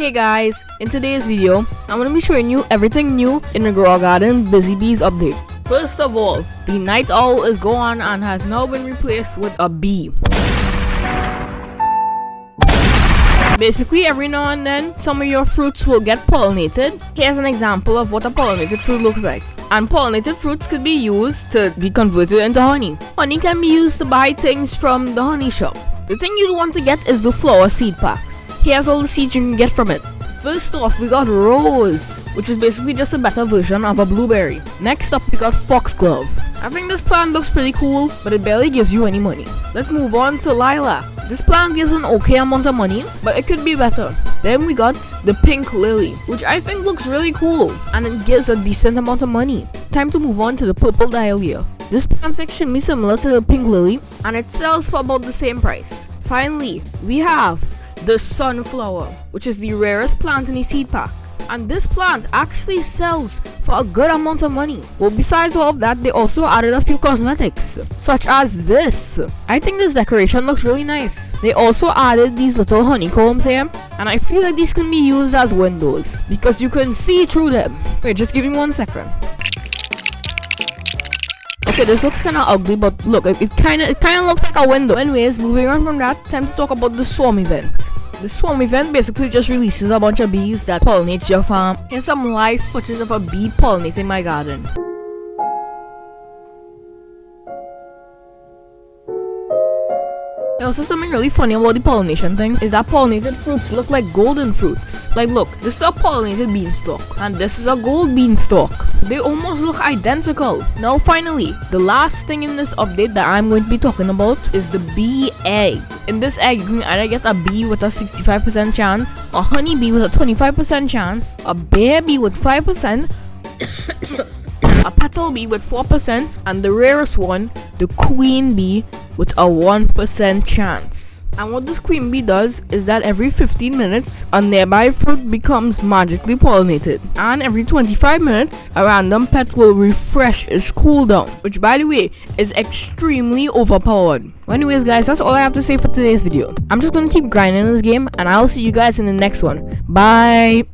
Hey guys, in today's video, I'm going to be showing you everything new in the Grow Garden Bizzy Bees update. First of all, the night owl is gone and has now been replaced with a bee. Basically, every now and then, some of your fruits will get pollinated. Here's an example of what a pollinated fruit looks like. And pollinated fruits could be used to be converted into honey. Honey can be used to buy things from the honey shop. The thing you'd want to get is the flower seed packs. Here's all the seeds you can get from it. First off, we got rose, which is basically just a better version of a blueberry. Next up, we got foxglove. I think this plant looks pretty cool, but it barely gives you any money. Let's move on to lilac. This plant gives an okay amount of money, but it could be better. Then we got the pink lily, which I think looks really cool, and it gives a decent amount of money. Time to move on to the purple dahlia. This plant is extremely similar to the pink lily, and it sells for about the same price. Finally, we have the sunflower, which is the rarest plant in the seed pack. And this plant actually sells for a good amount of money. Well, besides all of that, they also added a few cosmetics, such as this. I think this decoration looks really nice. They also added these little honeycombs here, and I feel like these can be used as windows because you can see through them. Wait, just give me 1 second. Okay, this looks kind of ugly, but look, it kind of looks like a window. Anyways, moving on from that, time to talk about the swarm event. The swarm event basically just releases a bunch of bees that pollinate your farm. Here's some live footage of a bee pollinating my garden. Also, something really funny about the pollination thing is that pollinated fruits look like golden fruits. Like, look, this is a pollinated beanstalk, and this is a gold beanstalk. They almost look identical. Now, finally, the last thing in this update that I'm going to be talking about is the bee egg. In this egg, you can either get a bee with a 65% chance, a honey bee with a 25% chance, a bear bee with 5%, a petal bee with 4%, and the rarest one, the queen bee, with a 1% chance. And what this queen bee does is that every 15 minutes, a nearby fruit becomes magically pollinated. And every 25 minutes, a random pet will refresh its cooldown, which, by the way, is extremely overpowered. Well, anyways, guys, that's all I have to say for today's video. I'm just gonna keep grinding this game, and I'll see you guys in the next one. Bye!